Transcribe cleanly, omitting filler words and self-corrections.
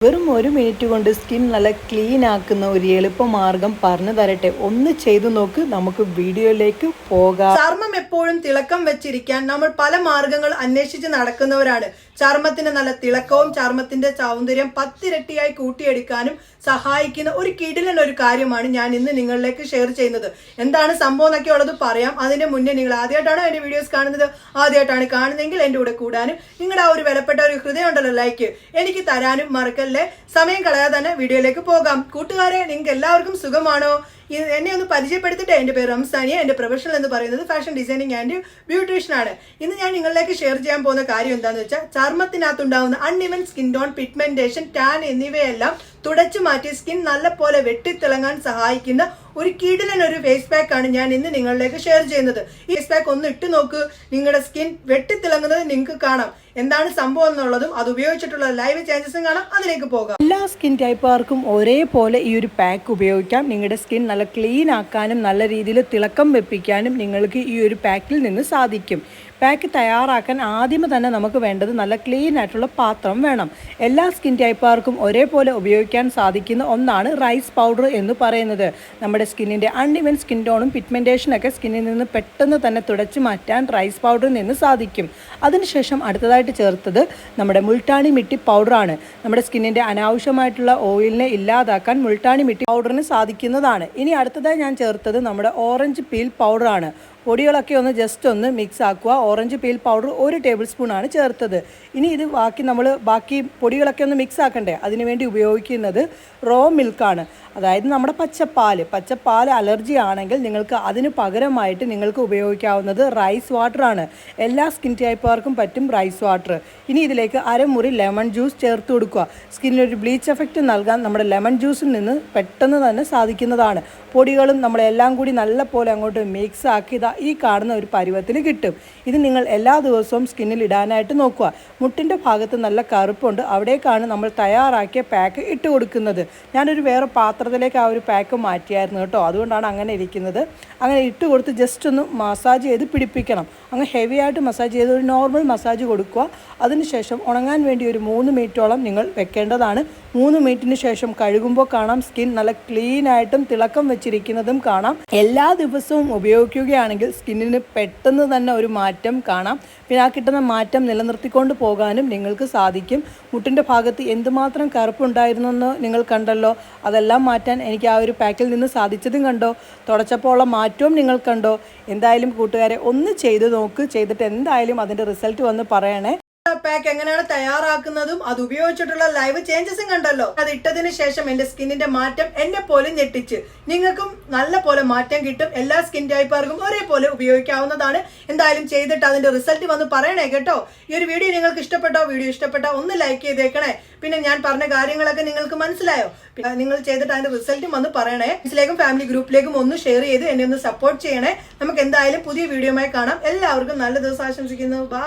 വെറും 1 മിനിറ്റ് കൊണ്ട് സ്കിൻ നല്ല ക്ലീൻ ആക്കുന്ന ഒരു എളുപ്പ മാർഗം പറഞ്ഞു തരട്ടെ. ഒന്ന് ചെയ്തു നോക്ക്. നമുക്ക് വീഡിയോയിലേക്ക് പോകാം. ചർമ്മം എപ്പോഴും തിളക്കം വെച്ചിരിക്കാൻ നമ്മൾ പല മാർഗങ്ങൾ അന്വേഷിച്ച് നടക്കുന്നവരാണ്. ചർമ്മത്തിന് നല്ല തിളക്കവും ചർമ്മത്തിന്റെ സൗന്ദര്യം 10 ഇരട്ടിയായി കൂട്ടിയെടുക്കാനും സഹായിക്കുന്ന ഒരു കിടിലൻ ഒരു കാര്യമാണ് ഞാൻ ഇന്ന് നിങ്ങളിലേക്ക് ഷെയർ ചെയ്യുന്നത്. എന്താണ് സംഭവം എന്നൊക്കെ ഉള്ളത് പറയാം. അതിന്റെ മുന്നേ നിങ്ങൾ ആദ്യമായിട്ടാണോ എന്റെ വീഡിയോസ് കാണുന്നത്, ആദ്യമായിട്ടാണ് കാണുന്നതെങ്കിൽ എന്റെ കൂടെ കൂടാനും നിങ്ങളുടെ ആ ഒരു വിലപ്പെട്ട ഒരു ഹൃദയം ഉണ്ടല്ലോ ലൈക്ക് എനിക്ക് തരാനും മറക്കല്ലേ. സമയം കളയാതെ തന്നെ വീഡിയോയിലേക്ക് പോകാം. കൂട്ടുകാരെ, നിങ്ങൾക്ക് എല്ലാവർക്കും സുഖമാണോ? എന്നെ ഒന്ന് പരിചയപ്പെടുത്തിട്ട്, എൻ്റെ പേര് റംസാനിയ. എൻ്റെ പ്രൊഫഷണൽ എന്ന് പറയുന്നത് ഫാഷൻ ഡിസൈനിങ് ആൻഡ് ബ്യൂട്ടീഷ്യൻ ആണ്. ഇന്ന് ഞാൻ നിങ്ങളിലേക്ക് ഷെയർ ചെയ്യാൻ പോകുന്ന കാര്യം എന്താണെന്ന് വെച്ചാൽ, ചർമ്മത്തിനകത്തുണ്ടാകുന്ന uneven skin tone, pigmentation, tan എന്നിവയെല്ലാം തുടച്ചു മാറ്റി സ്കിൻ നല്ലപോലെ വെട്ടിത്തിളങ്ങാൻ സഹായിക്കുന്ന ഒരു കിടിലൻ ഒരു ഫേസ് പാക്ക് ആണ് ഞാൻ ഇന്ന് നിങ്ങളിലേക്ക് ഷെയർ ചെയ്യുന്നത്. ഈ ഫേസ് പാക്ക് ഒന്ന് ഇട്ട് നോക്ക്, നിങ്ങളുടെ സ്കിൻ വെട്ടിത്തിളങ്ങുന്നത് നിങ്ങൾക്ക് കാണാം. എന്താണ് സംഭവം എന്നുള്ളതും അത് ഉപയോഗിച്ചിട്ടുള്ള ലൈവ് ചേഞ്ചസും കാണാം. അതിലേക്ക് പോകാം. എല്ലാ സ്കിൻ ടൈപ്പുകാർക്കും ഒരേപോലെ ഈ ഒരു പാക്ക് ഉപയോഗിക്കാം. നിങ്ങളുടെ സ്കിൻ നല്ല ക്ലീൻ ആക്കാനും നല്ല രീതിയിൽ തിളക്കം വെപ്പിക്കാനും നിങ്ങൾക്ക് ഈ ഒരു പാക്കിൽ നിന്ന് സാധിക്കും. പാക്ക് തയ്യാറാക്കാൻ ആദ്യമേ തന്നെ നമുക്ക് വേണ്ടത് നല്ല ക്ലീൻ ആയിട്ടുള്ള പാത്രം വേണം. എല്ലാ സ്കിൻ ടൈപ്പുകാർക്കും ഒരേപോലെ ഉപയോഗിക്കാൻ സാധിക്കുന്ന ഒന്നാണ് റൈസ് പൗഡർ എന്ന് പറയുന്നത്. നമ്മുടെ സ്കിന്നിൻ്റെ അൺഇവൻ സ്കിൻ ടോണും പിഗ്മെൻറ്റേഷനൊക്കെ സ്കിന്നിൽ നിന്ന് പെട്ടെന്ന് തന്നെ തുടച്ചു മാറ്റാൻ റൈസ് പൗഡറിൽ നിന്ന് സാധിക്കും. അതിനുശേഷം അടുത്തതായിട്ട് ചേർത്തത് നമ്മുടെ മുൾട്ടാണി മിട്ടി പൗഡറാണ്. നമ്മുടെ സ്കിന്നിൻ്റെ അനാവശ്യമായിട്ടുള്ള ഓയിലിനെ ഇല്ലാതാക്കാൻ മുൾട്ടാണി മിട്ടി പൗഡറിന് സാധിക്കുന്നതാണ്. ഇനി അടുത്തതായി ഞാൻ ചേർത്തത് നമ്മുടെ ഓറഞ്ച് പീൽ പൗഡറാണ്. പൊടികളൊക്കെ ഒന്ന് ജസ്റ്റ് ഒന്ന് മിക്സ് ആക്കുക. Orange peel powder 1 table spoon ആണ് ചേർത്തത്. ഇനി ഇത് ബാക്കി പൊടികളൊക്കെ ഒന്ന് മിക്സ് ആക്കണ്ടേ, അതിനുവേണ്ടി ഉപയോഗിക്കുന്നത് റോ മിൽക്കാണ്. അതായത് നമ്മുടെ പച്ചപ്പാൽ അലർജി ആണെങ്കിൽ നിങ്ങൾക്ക് അതിന് പകരമായിട്ട് നിങ്ങൾക്ക് ഉപയോഗിക്കാവുന്നത് റൈസ് വാട്ടറാണ്. എല്ലാ സ്കിൻ ടൈപ്പുകാർക്കും പറ്റും റൈസ് വാട്ടർ. ഇനി ഇതിലേക്ക് അരമുറി ലെമൺ ജ്യൂസ് ചേർത്ത് കൊടുക്കുക. സ്കിന്നിനൊരു ബ്ലീച്ച് എഫക്റ്റ് നൽകാൻ നമ്മുടെ ലെമൺ ജ്യൂസിൽ നിന്ന് പെട്ടെന്ന് തന്നെ സാധിക്കുന്നതാണ്. പൊടികളും നമ്മളെല്ലാം കൂടി നല്ല പോലെ അങ്ങോട്ട് മിക്സ് ആക്കി ഈ കാണുന്ന ഒരു പരുവത്തിൽ കിട്ടും. ഇത് നിങ്ങൾ എല്ലാ ദിവസവും സ്കിന്നിൽ ഇടാനായിട്ട് നോക്കുക. മുട്ടിൻ്റെ ഭാഗത്ത് നല്ല കറുപ്പുണ്ട്, അവിടേക്കാണ് നമ്മൾ തയ്യാറാക്കിയ പാക്ക് ഇട്ട് കൊടുക്കുന്നത്. ഞാനൊരു വേറെ പാത്രത്തിലേക്ക് ആ ഒരു പാക്ക് മാറ്റിയായിരുന്നു കേട്ടോ, അതുകൊണ്ടാണ് അങ്ങനെ ഇരിക്കുന്നത്. അങ്ങനെ ഇട്ട് കൊടുത്ത് ജസ്റ്റ് ഒന്ന് മസാജ് ചെയ്ത് പിടിപ്പിക്കണം. അങ്ങ് ഹെവി ആയിട്ട് മസാജ് ചെയ്ത് ഒരു നോർമൽ മസാജ് കൊടുക്കുക. അതിനുശേഷം ഉണങ്ങാൻ വേണ്ടി ഒരു 3 മിനിറ്റോളം നിങ്ങൾ വെക്കേണ്ടതാണ്. 3 മിനിറ്റിന് ശേഷം കഴുകുമ്പോൾ കാണാം സ്കിൻ നല്ല ക്ലീൻ ആയിട്ടും തിളക്കം വെച്ചിരിക്കുന്നതും കാണാം. എല്ലാ ദിവസവും ഉപയോഗിക്കുകയാണെങ്കിൽ സ്കിന്നിന് പെട്ടെന്ന് തന്നെ ഒരു മാറ്റം കാണാം. പിന്നെ ആ കിട്ടുന്ന മാറ്റം നിലനിർത്തിക്കൊണ്ട് പോകാനും നിങ്ങൾക്ക് സാധിക്കും. മുട്ടിൻ്റെ ഭാഗത്ത് എന്തുമാത്രം കറുപ്പുണ്ടായിരുന്നെന്ന് നിങ്ങൾ കണ്ടല്ലോ, അതെല്ലാം മാറ്റാൻ എനിക്ക് ആ ഒരു പാക്കിൽ നിന്ന് സാധിച്ചതും കണ്ടോ. തുടച്ചപ്പോൾ ഉള്ള മാറ്റവും നിങ്ങൾ കണ്ടോ. എന്തായാലും കൂട്ടുകാരെ, ഒന്ന് ചെയ്ത് നോക്ക്. ചെയ്തിട്ട് എന്തായാലും അതിൻ്റെ റിസൾട്ട് വന്ന് പറയണേ. പാക്ക് എങ്ങനെയാണ് തയ്യാറാക്കുന്നതും അത് ഉപയോഗിച്ചിട്ടുള്ള ലൈവ് ചേഞ്ചസും കണ്ടല്ലോ. അത് ഇട്ടതിന് ശേഷം എന്റെ സ്കിന്നിന്റെ മാറ്റം എന്നെ പോലെ ഞെട്ടിച്ച്. നിങ്ങൾക്കും നല്ല പോലെ മാറ്റം കിട്ടും. എല്ലാ സ്കിൻ ടൈപ്പുകാർക്കും ഒരേപോലെ ഉപയോഗിക്കാവുന്നതാണ്. എന്തായാലും ചെയ്തിട്ട് അതിന്റെ റിസൾട്ട് വന്ന് പറയണേ കേട്ടോ. ഈ ഒരു വീഡിയോ നിങ്ങൾക്ക് ഇഷ്ടപ്പെട്ടോ? വീഡിയോ ഇഷ്ടപ്പെട്ടോ ഒന്ന് ലൈക്ക് ചെയ്തേക്കണേ. പിന്നെ ഞാൻ പറഞ്ഞ കാര്യങ്ങളൊക്കെ നിങ്ങൾക്ക് മനസ്സിലായോ? നിങ്ങൾ ചെയ്തിട്ട് അതിന്റെ റിസൾട്ടും വന്ന് പറയണേ. ഫ്രണ്ട്സിലേക്കും ഫാമിലി ഗ്രൂപ്പിലേക്കും ഒന്ന് ഷെയർ ചെയ്ത് എന്നെ ഒന്ന് സപ്പോർട്ട് ചെയ്യണേ. നമുക്ക് എന്തായാലും പുതിയ വീഡിയോയുമായി കാണാം. എല്ലാവർക്കും നല്ല ദിവസം ആശംസിക്കുന്നു. ബൈ.